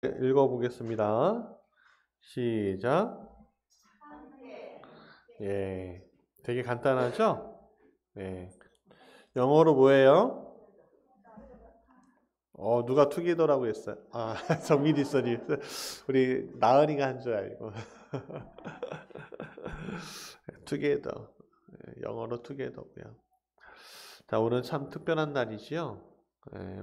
읽어보겠습니다. 시작. 예, 되게 간단하죠? 예. 영어로 뭐예요? 누가 투게더라고 했어요? 정민이 써니. 우리 나은이가 한 줄 알고. 투게더. 영어로 투게더고요. 자, 오늘 참 특별한 날이지요.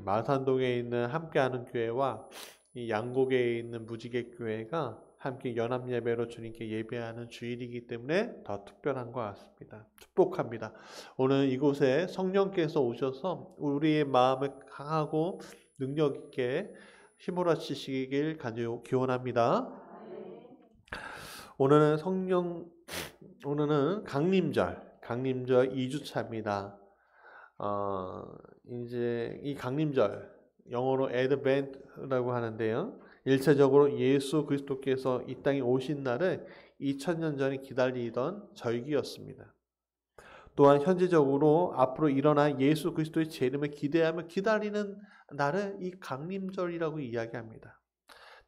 마산동에 있는 함께하는 교회와 이 양곡에 있는 무지개 교회가 함께 연합 예배로 주님께 예배하는 주일이기 때문에 더 특별한 것 같습니다. 축복합니다. 오늘 이곳에 성령께서 오셔서 우리의 마음을 강하고 능력 있게 힘몰아치시길 간절히 기원합니다. 오늘은 강림절 2주차입니다. 이제 이 강림절, 영어로 애드벤트라고 하는데요. 일차적으로 예수 그리스도께서 이 땅에 오신 날을 2000년 전에 기다리던 절기였습니다. 또한 현재적으로 앞으로 일어날 예수 그리스도의 재림을 기대하며 기다리는 날을 이 강림절이라고 이야기합니다.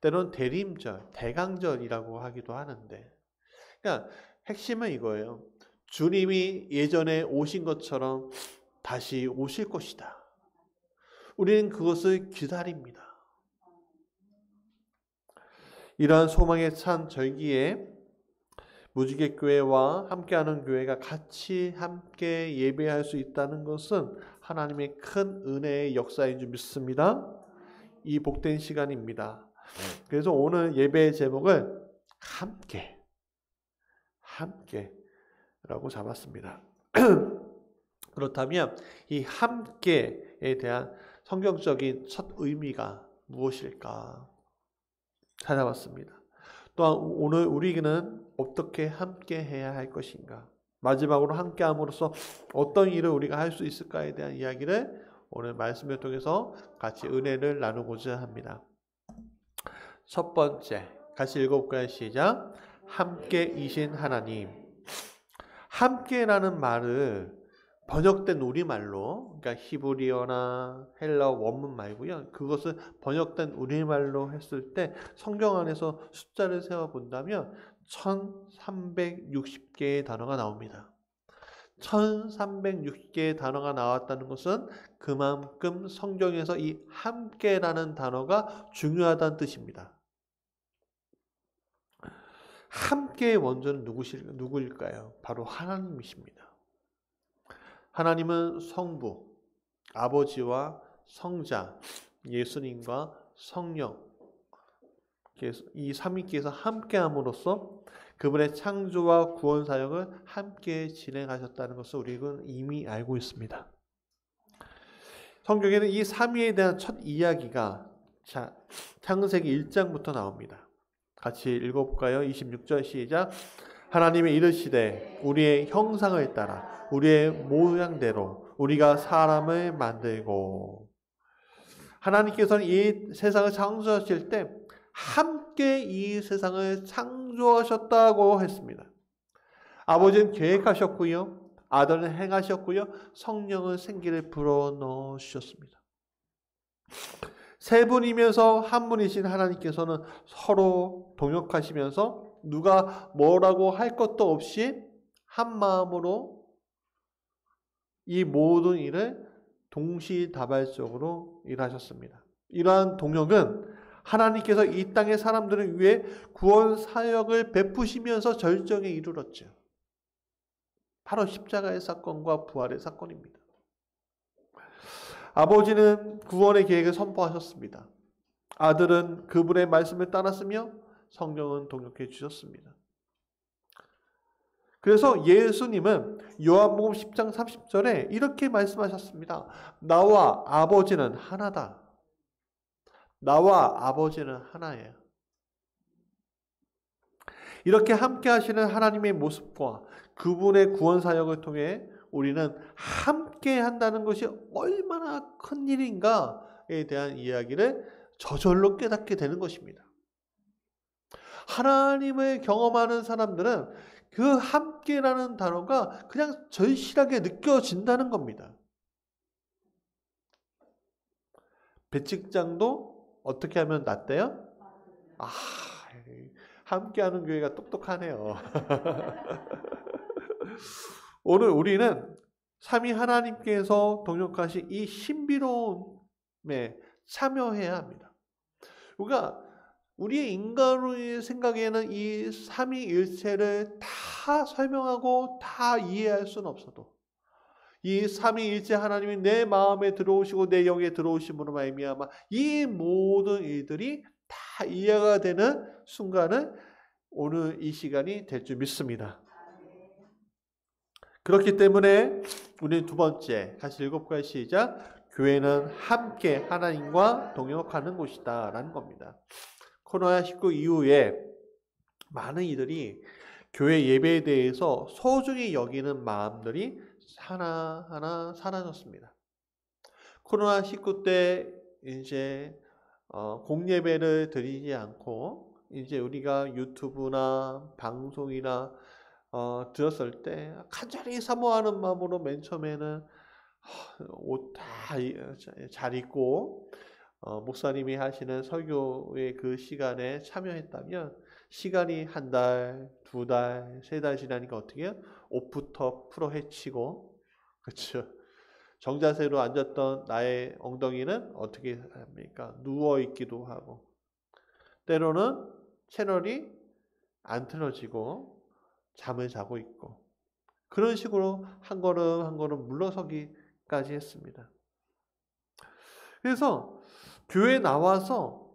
때로는 대림절, 대강절이라고 하기도 하는데, 그러니까 핵심은 이거예요. 주님이 예전에 오신 것처럼 다시 오실 것이다. 우리는 그것을 기다립니다. 이러한 소망에 찬 절기에 무지개 교회와 함께하는 교회가 같이 함께 예배할 수 있다는 것은 하나님의 큰 은혜의 역사인 줄 믿습니다. 이 복된 시간입니다. 그래서 오늘 예배의 제목을 함께라고 잡았습니다. 그렇다면 이 함께에 대한 성경적인 첫 의미가 무엇일까 찾아봤습니다. 또한 오늘 우리는 어떻게 함께해야 할 것인가, 마지막으로 함께함으로써 어떤 일을 우리가 할 수 있을까에 대한 이야기를 오늘 말씀을 통해서 같이 은혜를 나누고자 합니다. 첫 번째, 같이 읽어볼까요? 시작. 함께이신 하나님. 함께라는 말을 번역된 우리말로, 그러니까 히브리어나 헬라어 원문 말고요. 그것을 번역된 우리말로 했을 때 성경 안에서 숫자를 세어본다면 1360개의 단어가 나옵니다. 1360개의 단어가 나왔다는 것은 그만큼 성경에서 이 함께라는 단어가 중요하다는 뜻입니다. 함께의 원조는 누구일까요? 바로 하나님이십니다. 하나님은 성부, 아버지와 성자, 예수님과 성령, 이 삼위께서 함께함으로써 그분의 창조와 구원 사역을 함께 진행하셨다는 것을 우리는 이미 알고 있습니다. 성경에는 이 삼위에 대한 첫 이야기가 창세기 1장부터 나옵니다. 같이 읽어볼까요? 26절 시작. 하나님이 이르시되 우리의 형상을 따라 우리의 모양대로 우리가 사람을 만들고. 하나님께서는 이 세상을 창조하실 때 함께 이 세상을 창조하셨다고 했습니다. 아버지는 계획하셨고요, 아들은 행하셨고요, 성령은 생기를 불어넣어 주셨습니다. 세 분이면서 한 분이신 하나님께서는 서로 동역하시면서 누가 뭐라고 할 것도 없이 한 마음으로 이 모든 일을 동시다발적으로 일하셨습니다. 이러한 동역은 하나님께서 이 땅의 사람들을 위해 구원 사역을 베푸시면서 절정에 이르렀죠. 바로 십자가의 사건과 부활의 사건입니다. 아버지는 구원의 계획을 선포하셨습니다. 아들은 그분의 말씀을 따랐으며 성령은 동역해 주셨습니다. 그래서 예수님은 요한복음 10장 30절에 이렇게 말씀하셨습니다. 나와 아버지는 하나다. 나와 아버지는 하나예요. 이렇게 함께 하시는 하나님의 모습과 그분의 구원 사역을 통해 우리는 함께 한다는 것이 얼마나 큰 일인가에 대한 이야기를 저절로 깨닫게 되는 것입니다. 하나님을 경험하는 사람들은 그 함께라는 단어가 그냥 절실하게 느껴진다는 겁니다. 배측장도 어떻게 하면 낫대요? 아, 함께하는 교회가 똑똑하네요. 오늘 우리는 삼위 하나님께서 동역하신 이 신비로움에 참여해야 합니다. 우리가 우리의 인간의 생각에는 이 삼위일체를 다 설명하고 다 이해할 수는 없어도 이 삼위일체 하나님이 내 마음에 들어오시고 내 영에 들어오심으로 말미암아 이 모든 일들이 다 이해가 되는 순간은 오늘 이 시간이 될 줄 믿습니다. 그렇기 때문에 우리는 두 번째 같이 읽어볼까요? 시작. 교회는 함께 하나님과 동역하는 곳이다 라는 겁니다. 코로나19 이후에 많은 이들이 교회 예배에 대해서 소중히 여기는 마음들이 하나하나 사라졌습니다. 코로나19 때 이제 공예배를 드리지 않고 이제 우리가 유튜브나 방송이나 들었을 때 간절히 사모하는 마음으로 맨 처음에는 옷 다 잘 입고 목사님이 하시는 설교의 그 시간에 참여했다면 시간이 한 달, 두 달, 세 달 지나니까 어떻게 해요? 옷부터 풀어 헤치고 그렇죠. 정자세로 앉았던 나의 엉덩이는 어떻게 합니까? 누워 있기도 하고 때로는 채널이 안 틀어지고 잠을 자고 있고 그런 식으로 한 걸음 한 걸음 물러서기까지 했습니다. 그래서 교회에 나와서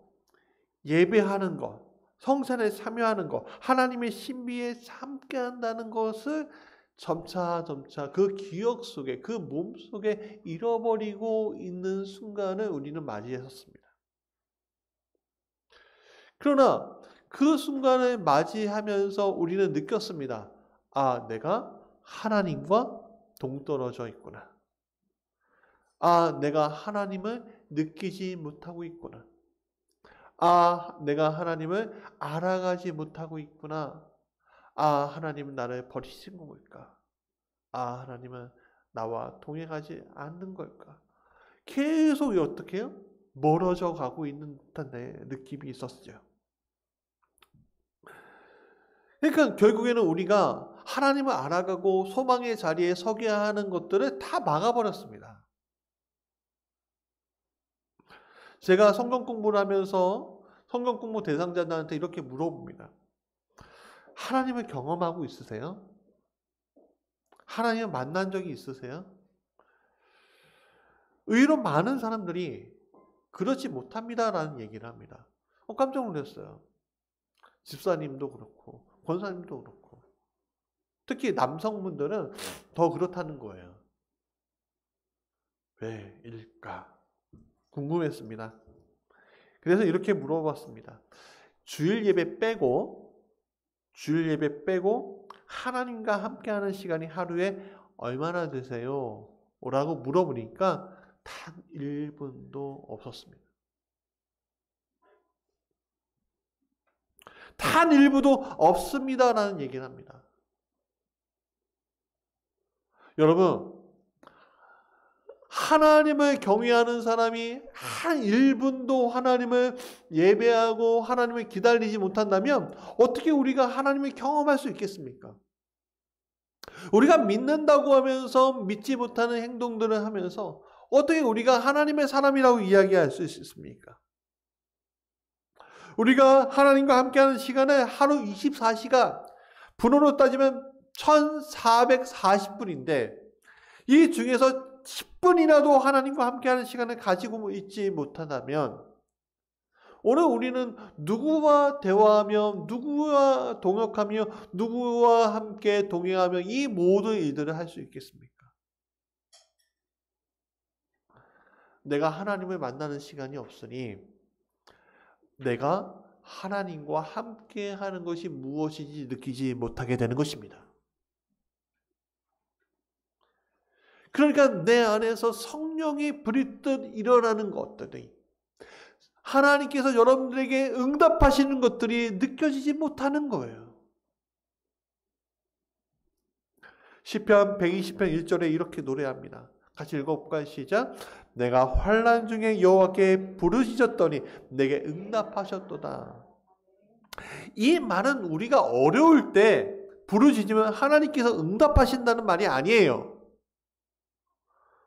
예배하는 것, 성찬에 참여하는 것, 하나님의 신비에 함께한다는 것을 점차 그 기억 속에, 그 몸 속에 잃어버리고 있는 순간을 우리는 맞이했었습니다. 그러나 그 순간을 맞이하면서 우리는 느꼈습니다. 아, 내가 하나님과 동떨어져 있구나. 아, 내가 하나님을 느끼지 못하고 있구나. 아, 내가 하나님을 알아가지 못하고 있구나. 아, 하나님은 나를 버리신 걸까? 아, 하나님은 나와 동행하지 않는 걸까? 계속 어떻게 해요? 멀어져 가고 있는 듯한 느낌이 있었죠. 그러니까 결국에는 우리가 하나님을 알아가고 소망의 자리에 서게 하는 것들을 다 막아버렸습니다. 제가 성경 공부를 하면서 성경 공부 대상자들한테 이렇게 물어봅니다. 하나님을 경험하고 있으세요? 하나님을 만난 적이 있으세요? 의외로 많은 사람들이 그렇지 못합니다라는 얘기를 합니다. 깜짝 놀랐어요. 집사님도 그렇고 권사님도 그렇고 특히 남성분들은 더 그렇다는 거예요. 왜일까? 궁금했습니다. 그래서 이렇게 물어봤습니다. 주일 예배 빼고 하나님과 함께하는 시간이 하루에 얼마나 되세요? 라고 물어보니까 단 1분도 없었습니다. 단 1분도 없습니다라는 얘기를 합니다. 여러분, 하나님을 경외하는 사람이 한 1분도 하나님을 예배하고 하나님을 기다리지 못한다면 어떻게 우리가 하나님을 경험할 수 있겠습니까? 우리가 믿는다고 하면서 믿지 못하는 행동들을 하면서 어떻게 우리가 하나님의 사람이라고 이야기할 수 있습니까? 우리가 하나님과 함께하는 시간을 하루 24시간, 분으로 따지면 1440분인데 이 중에서 10분이라도 하나님과 함께하는 시간을 가지고 있지 못하다면 오늘 우리는 누구와 대화하며 누구와 동역하며 누구와 함께 동행하며 이 모든 일들을 할 수 있겠습니까? 내가 하나님을 만나는 시간이 없으니 내가 하나님과 함께하는 것이 무엇인지 느끼지 못하게 되는 것입니다. 그러니까 내 안에서 성령이 부리듯 일어나는 것들이 하나님께서 여러분들에게 응답하시는 것들이 느껴지지 못하는 거예요. 시편 120편 1절에 이렇게 노래합니다. 같이 읽어볼까요? 시작. 내가 환난 중에 여호와께 부르짖었더니 내게 응답하셨도다. 이 말은 우리가 어려울 때 부르짖으면 하나님께서 응답하신다는 말이 아니에요.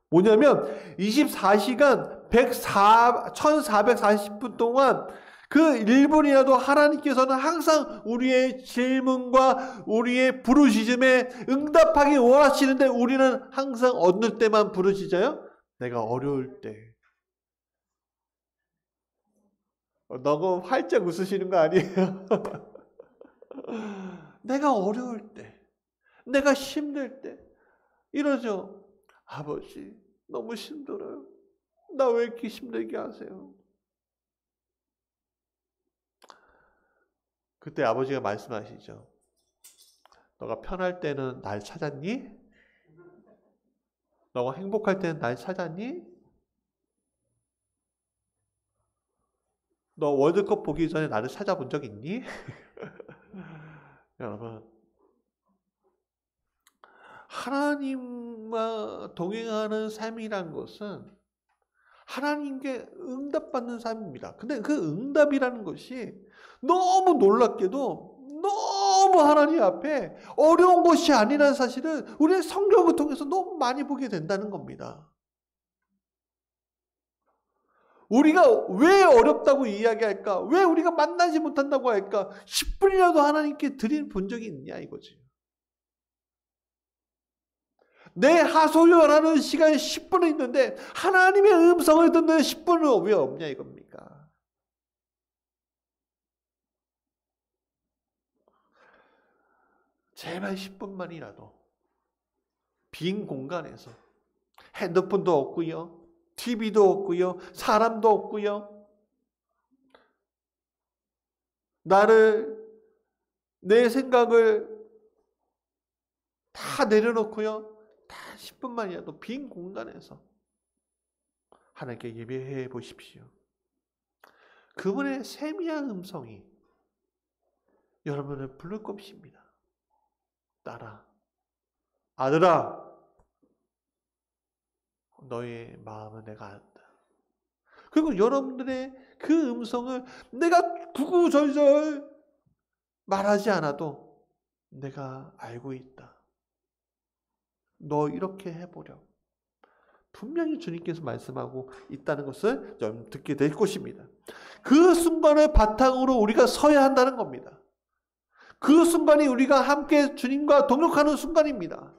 뭐냐면 24시간 1440분 동안 그 1분이라도 하나님께서는 항상 우리의 질문과 우리의 부르짖음에 응답하기 원하시는데 우리는 항상 어느 때만 부르짖어요? 내가 어려울 때. 너무 활짝 웃으시는 거 아니에요? 내가 어려울 때, 내가 힘들 때 이러죠. 아버지, 너무 힘들어요. 나 왜 이렇게 힘들게 하세요? 그때 아버지가 말씀하시죠. 너가 편할 때는 날 찾았니? 너가 행복할 때는 날 찾았니? 너 월드컵 보기 전에 나를 찾아본 적 있니? 여러분, 하나님과 동행하는 삶이란 것은 하나님께 응답받는 삶입니다. 근데 그 응답이라는 것이 너무 놀랍게도 너무 하나님 앞에 어려운 것이 아니라는 사실을 우리의 성경을 통해서 너무 많이 보게 된다는 겁니다. 우리가 왜 어렵다고 이야기할까? 왜 우리가 만나지 못한다고 할까? 10분이라도 하나님께 드린 본 적이 있냐 이거지. 내 하소연하는 시간이 10분은 있는데 하나님의 음성을 듣는 10분은 왜 없냐 이겁니까? 제발 10분만이라도 빈 공간에서 핸드폰도 없고요. TV도 없고요. 사람도 없고요. 내 생각을 다 내려놓고요. 다 10분만이라도 빈 공간에서 하나님께 예배해 보십시오. 그분의 세미한 음성이 여러분을 부를 것입니다. 딸아, 아들아, 너의 마음은 내가 안다. 그리고 여러분들의 그 음성을 내가 구구절절 말하지 않아도 내가 알고 있다. 너 이렇게 해보려. 분명히 주님께서 말씀하고 있다는 것을 좀 듣게 될 것입니다. 그 순간을 바탕으로 우리가 서야 한다는 겁니다. 그 순간이 우리가 함께 주님과 동역하는 순간입니다.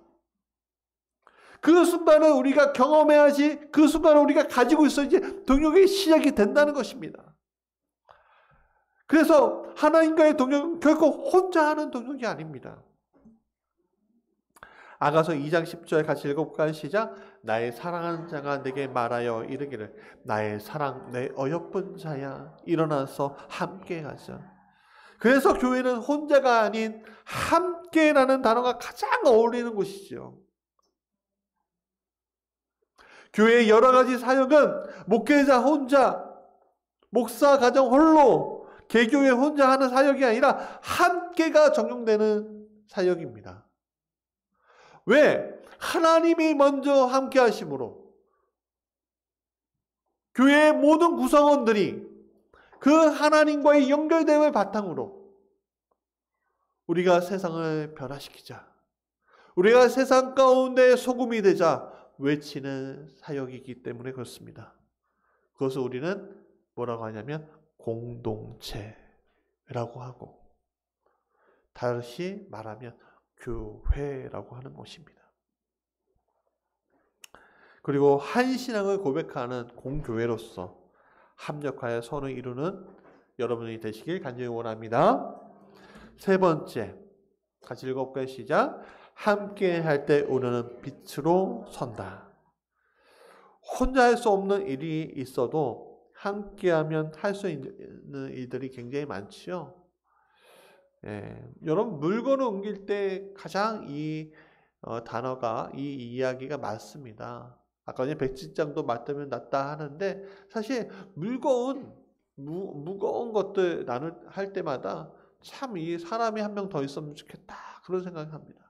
그 순간을 우리가 경험해야지 그 순간을 우리가 가지고 있어야지 동역의 시작이 된다는 것입니다. 그래서 하나님과의 동역은 결코 혼자 하는 동역이 아닙니다. 아가서 2장 10절 같이 읽어볼까요? 시작. 나의 사랑하는 자가 내게 말하여 이르기를 나의 사랑 내 어여쁜 자야 일어나서 함께 가자. 그래서 교회는 혼자가 아닌 함께라는 단어가 가장 어울리는 곳이죠. 교회의 여러 가지 사역은 목회자 혼자, 목사 가정 홀로, 개교회 혼자 하는 사역이 아니라 함께가 적용되는 사역입니다. 왜? 하나님이 먼저 함께 하심으로 교회의 모든 구성원들이 그 하나님과의 연결됨을 바탕으로 우리가 세상을 변화시키자. 우리가 세상 가운데 소금이 되자 외치는 사역이기 때문에 그렇습니다. 그것을 우리는 뭐라고 하냐면 공동체라고 하고 다시 말하면 교회라고 하는 것입니다. 그리고 한 신앙을 고백하는 공교회로서 합력하여 선을 이루는 여러분이 되시길 간절히 원합니다. 세 번째, 같이 읽어볼까요? 시작. 함께 할 때 우리는 빛으로 선다. 혼자 할 수 없는 일이 있어도 함께하면 할 수 있는 일들이 굉장히 많죠. 여러분 물건을 옮길 때 가장 이 단어가 이 이야기가 맞습니다. 아까 전에 백지장도 맞다면 낫다 하는데 사실 무거운 것들 할 때마다 참 이 사람이 한 명 더 있으면 좋겠다 그런 생각을 합니다.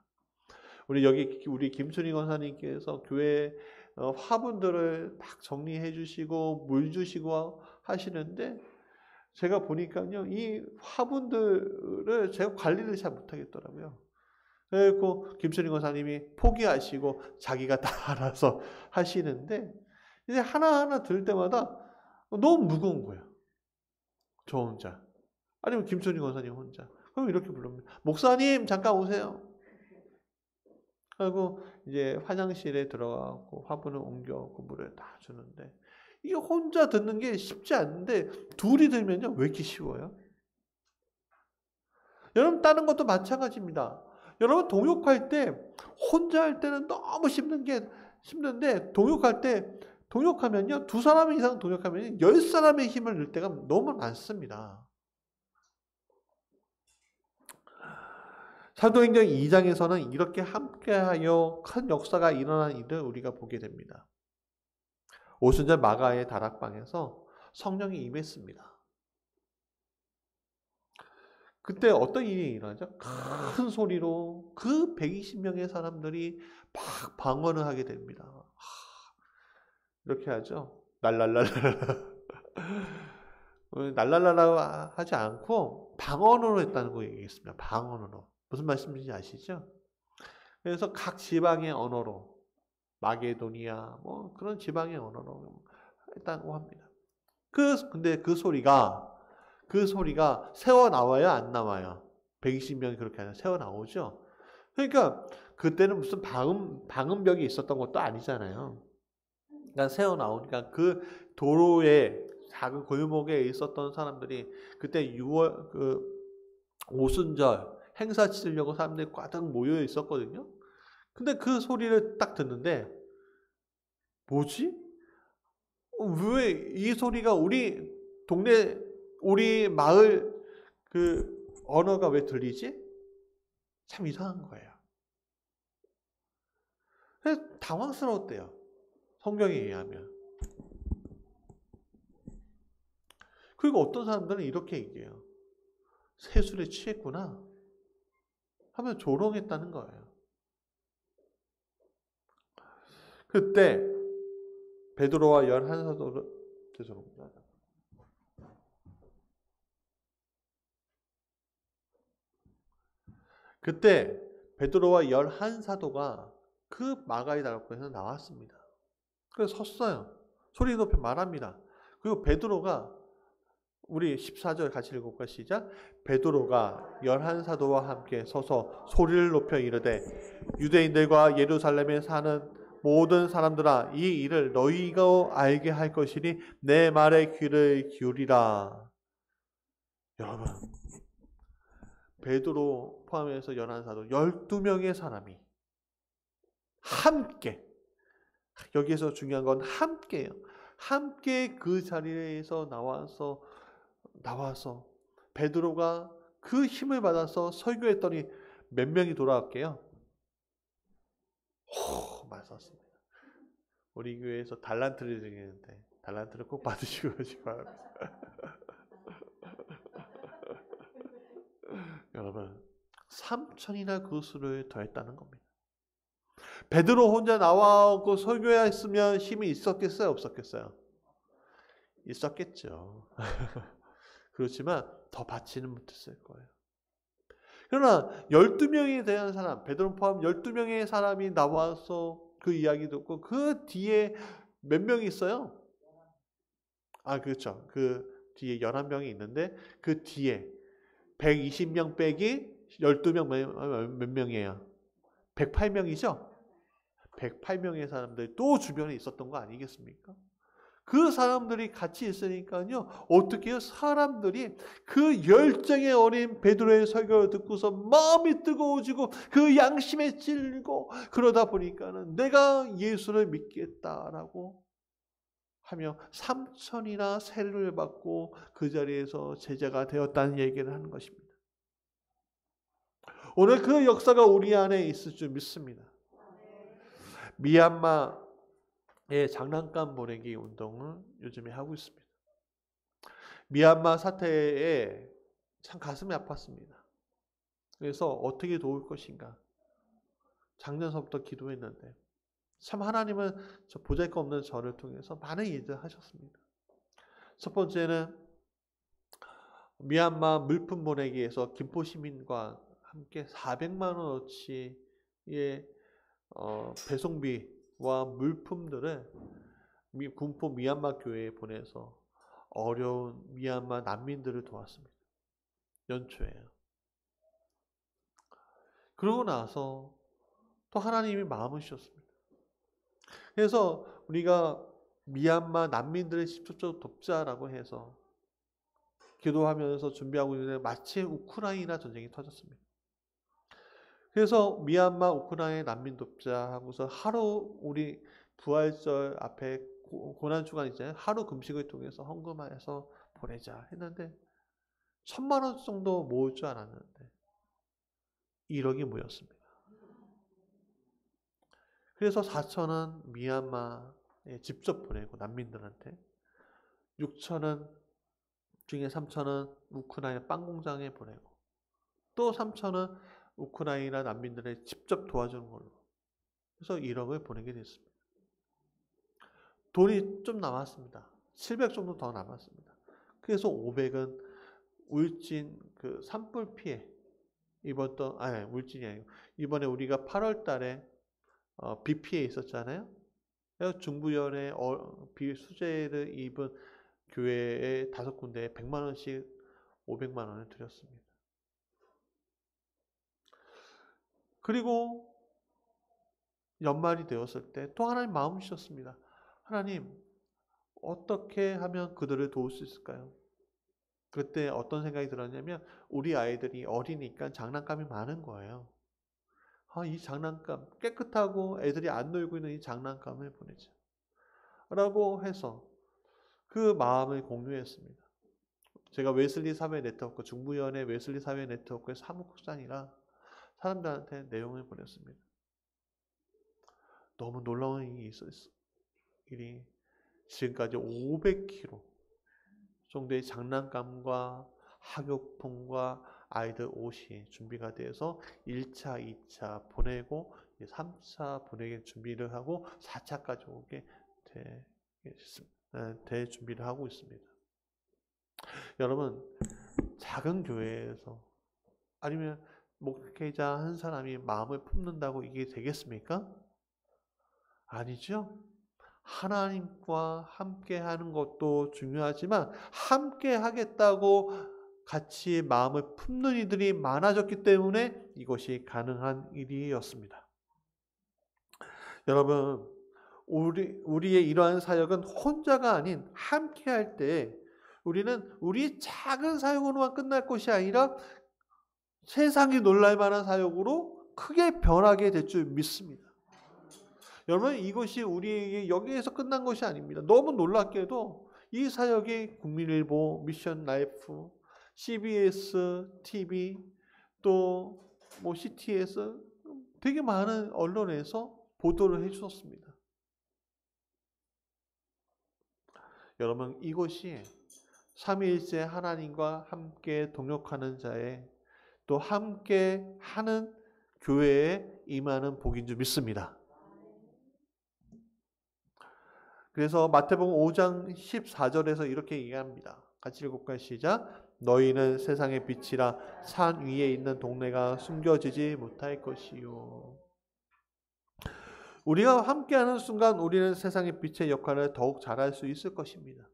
우리 김순희 권사님께서 교회 화분들을 막 정리해 주시고 물 주시고 하시는데 제가 보니까요, 이 화분들을 제가 관리를 잘 못하겠더라고요. 그리고 김철인 권사님이 포기하시고 자기가 다 알아서 하시는데, 이제 하나하나 들 때마다 너무 무거운 거예요. 저 혼자. 아니면 김철인 권사님 혼자. 그럼 이렇게 부릅니다. 목사님, 잠깐 오세요. 그리고 이제 화장실에 들어가고 화분을 옮겨 물을 다 주는데, 이게 혼자 듣는 게 쉽지 않은데 둘이 들면요, 왜 이렇게 쉬워요? 여러분, 다른 것도 마찬가지입니다. 여러분, 동역할 때 혼자 할 때는 너무 힘든데 동역하면요, 2사람 이상 동역하면 10사람의 힘을 넣을 때가 너무 많습니다. 사도행전 2장에서는 이렇게 함께하여 큰 역사가 일어난 일을 우리가 보게 됩니다. 오순절 마가의 다락방에서 성령이 임했습니다. 그때 어떤 일이 일어나죠? 큰 소리로 그 120명의 사람들이 막 방언을 하게 됩니다. 이렇게 하죠. 날랄랄라. 날랄랄라 하지 않고 방언으로 했다는 거 얘기했습니다. 방언으로. 무슨 말씀인지 아시죠? 그래서 각 지방의 언어로, 마게도니아 뭐 그런 지방의 언어로 했다고 합니다. 근데 그 소리가 새어 나와요, 안 나와요? 120명이 그렇게 하면 새어 나오죠. 그러니까 그때는 무슨 방음벽이 있었던 것도 아니잖아요. 그러니까 새어 나오니까 그 도로에 작은 골목에 있었던 사람들이 그때 6월 오순절 행사 치르려고 사람들이 꽉 모여 있었거든요. 근데 그 소리를 딱 듣는데, 뭐지? 왜 이 소리가 우리 동네, 우리 마을 그 언어가 왜 들리지? 참 이상한 거예요. 그래서 당황스러웠대요. 성경에 의하면. 그리고 어떤 사람들은 이렇게 얘기해요. 세술에 취했구나 하면 조롱했다는 거예요. 그때 베드로와 11사도를, 죄송합니다. 그때 베드로와 11사도가 그 마가의 다락방에서 나왔습니다. 그래서 섰어요. 소리 높여 말합니다. 그리고 베드로가, 우리 14절 같이 읽어볼까? 시작. 베드로가 11사도와 함께 서서 소리를 높여 이르되, 유대인들과 예루살렘에 사는 모든 사람들아, 이 일을 너희가 알게 할 것이니 내 말에 귀를 기울이라. 여러분, 베드로 포함해서 11사도 12명의 사람이 함께, 여기에서 중요한 건 함께예요. 함께 그 자리에서 나와서 베드로가 그 힘을 받아서 설교했더니 몇 명이 돌아왔게요? 많이 썼습니다. 우리 교회에서 달란트를 드리는데 달란트를 꼭 받으시고 바랍니다. 여러분, 3천이나 그 수를 더했다는 겁니다. 베드로 혼자 나와고 설교했으면 힘이 있었겠어요? 없었겠어요? 있었겠죠. 그렇지만 더 받지는 못했을 거예요. 그러나 12명에 대한 사람, 베드로 포함 12명의 사람이 나와서 그 이야기 듣고 그 뒤에 몇 명이 있어요? 그렇죠. 그 뒤에 11명이 있는데 그 뒤에 120명 빼기 12명 몇 명이에요? 108명이죠? 108명의 사람들이 또 주변에 있었던 거 아니겠습니까? 그 사람들이 같이 있으니까요, 어떻게 해요? 사람들이 그 열정에 어린 베드로의 설교를 듣고서 마음이 뜨거워지고 그 양심에 찔리고, 그러다 보니까는 내가 예수를 믿겠다라고 하며 3천이나 세례를 받고 그 자리에서 제자가 되었다는 얘기를 하는 것입니다. 오늘 그 역사가 우리 안에 있을 줄 믿습니다. 미얀마의 장난감 보내기 운동을 요즘에 하고 있습니다. 미얀마 사태에 참 가슴이 아팠습니다. 그래서 어떻게 도울 것인가, 작년서부터 기도했는데 참 하나님은 저 보잘것없는 저를 통해서 많은 일을 하셨습니다. 첫 번째는 미얀마 물품 보내기에서 김포 시민과 함께 400만 원어치의 배송비와 물품들을 군포 미얀마 교회에 보내서 어려운 미얀마 난민들을 도왔습니다. 연초에요. 그러고 나서 또 하나님이 마음을 주셨습니다. 그래서 우리가 미얀마 난민들을 직접적으로 돕자라고 해서 기도하면서 준비하고 있는데 마침 우크라이나 전쟁이 터졌습니다. 그래서 미얀마 우크라이나 난민 돕자 하고서 하루 우리 부활절 앞에 고난주간 있잖아요. 하루 금식을 통해서 헌금해서 보내자 했는데 1,000만 원 정도 모을 줄 알았는데 1억이 모였습니다. 그래서 4,000원 미얀마에 직접 보내고 난민들한테 6,000원 중에 3,000원 우크라이나 빵 공장에 보내고 또 3,000원 우크라이나 난민들을 직접 도와주는 걸로 그래서 1억을 보내게 됐습니다. 돈이 좀 남았습니다. 700 정도 더 남았습니다. 그래서 500은 울진 그 산불 피해 입었던 울진이 아니고 이번에 우리가 8월 달에 비 피해 있었잖아요. 그래서 중부연의 비 수재를 입은 교회에 5군데에 100만 원씩 500만 원을 드렸습니다. 그리고 연말이 되었을 때 또 하나님 마음 주셨습니다. 하나님 어떻게 하면 그들을 도울 수 있을까요? 그때 어떤 생각이 들었냐면 우리 아이들이 어리니까 장난감이 많은 거예요. 이 장난감 깨끗하고 애들이 안 놀고 있는 이 장난감을 보내자 라고 해서 그 마음을 공유했습니다. 제가 웨슬리 사회 네트워크 중부연의 웨슬리 사회 네트워크의 사무국장이라 사람들한테 내용을 보냈습니다. 너무 놀라운 일이 있었어요. 일이 지금까지 500kg 정도의 장난감과 학용품과 아이들 옷이 준비가 돼서 1차, 2차 보내고 3차 보내기 준비를 하고 4차까지 오게 될 준비를 하고 있습니다. 여러분 작은 교회에서 아니면 목회자 한 사람이 마음을 품는다고 이게 되겠습니까? 아니죠. 하나님과 함께 하는 것도 중요하지만 함께 하겠다고 같이 마음을 품는 이들이 많아졌기 때문에 이것이 가능한 일이었습니다. 여러분 우리의 이러한 사역은 혼자가 아닌 함께 할 때 우리는 우리 작은 사역으로만 끝날 것이 아니라 세상이 놀랄 만한 사역으로 크게 변하게 될 줄 믿습니다. 여러분 이것이 우리에게 여기에서 끝난 것이 아닙니다. 너무 놀랍게도 이 사역이 국민일보, 미션 라이프, CBS, TV, 또 CTS 되게 많은 언론에서 보도를 해주셨습니다. 여러분 이것이 삼위일체 하나님과 함께 동역하는 자의 또 함께 하는 교회에 임하는 복인 줄 믿습니다. 그래서 마태복음 5장 14절에서 이렇게 얘기합니다. 같이 읽어볼까요? 시작. 너희는 세상의 빛이라 산 위에 있는 동네가 숨겨지지 못할 것이요. 우리가 함께하는 순간 우리는 세상의 빛의 역할을 더욱 잘할 수 있을 것입니다.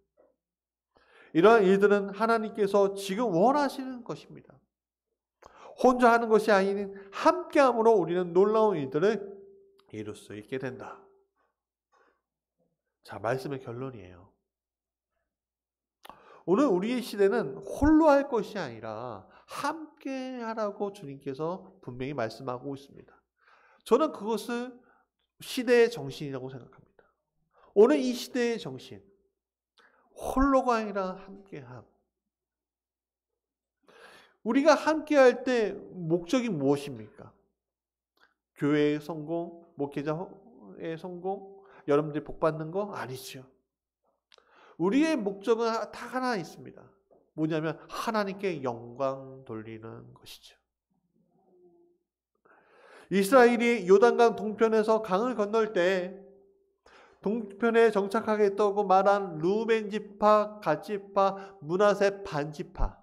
이러한 일들은 하나님께서 지금 원하시는 것입니다. 혼자 하는 것이 아닌 함께함으로 우리는 놀라운 일들을 이룰 수 있게 된다. 자, 말씀의 결론이에요. 오늘 우리의 시대는 홀로 할 것이 아니라 함께 하라고 주님께서 분명히 말씀하고 있습니다. 저는 그것을 시대의 정신이라고 생각합니다. 오늘 이 시대의 정신, 홀로가 아니라 함께함. 우리가 함께할 때 목적이 무엇입니까? 교회의 성공, 목회자의 성공, 여러분들이 복받는 거 아니죠. 우리의 목적은 다 하나 있습니다. 뭐냐면 하나님께 영광 돌리는 것이죠. 이스라엘이 요단강 동편에서 강을 건널 때 동편에 정착하겠다고 말한 루벤 지파, 갓 지파, 므낫세 반 지파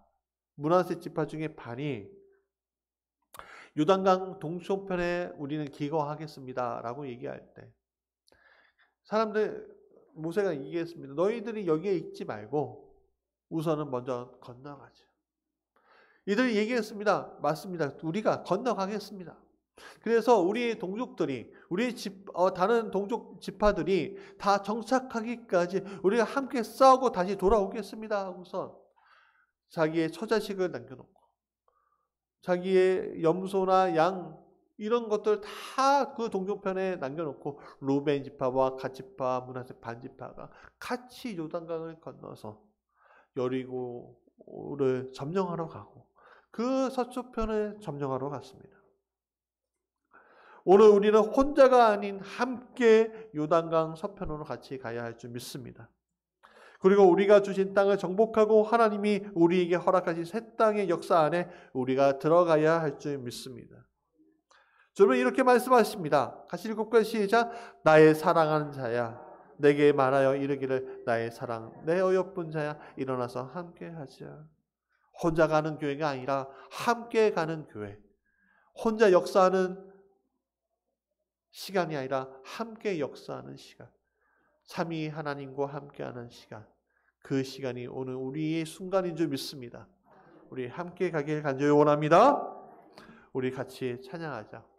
므낫세 지파 중에 반이 요단강 동서편에 우리는 기거하겠습니다라고 얘기할 때 사람들 모세가 얘기했습니다. 너희들이 여기에 있지 말고 우선은 먼저 건너가자. 이들이 얘기했습니다. 맞습니다. 우리가 건너가겠습니다. 그래서 우리 동족들이 우리 다른 동족 지파들이 다 정착하기까지 우리가 함께 싸우고 다시 돌아오겠습니다 하고서 자기의 처자식을 남겨놓고 자기의 염소나 양 이런 것들 다 그 동족편에 남겨놓고 루벤 지파와 갓 지파, 므낫세 반 지파가 같이 요단강을 건너서 여리고를 점령하러 가고 그 서쪽편을 점령하러 갔습니다. 오늘 우리는 혼자가 아닌 함께 요단강 서편으로 같이 가야 할 줄 믿습니다. 그리고 우리가 주신 땅을 정복하고 하나님이 우리에게 허락하신 새 땅의 역사 안에 우리가 들어가야 할 줄 믿습니다. 저는 이렇게 말씀하십니다. 같이 읽어볼까요? 시작. 나의 사랑하는 자야 내게 말하여 이르기를 나의 사랑 내 어여쁜 자야 일어나서 함께 하자. 혼자 가는 교회가 아니라 함께 가는 교회. 혼자 역사하는 시간이 아니라 함께 역사하는 시간. 삼위 하나님과 함께하는 시간. 그 시간이 오늘 우리의 순간인 줄 믿습니다. 우리 함께 가길 간절히 원합니다. 우리 같이 찬양하자.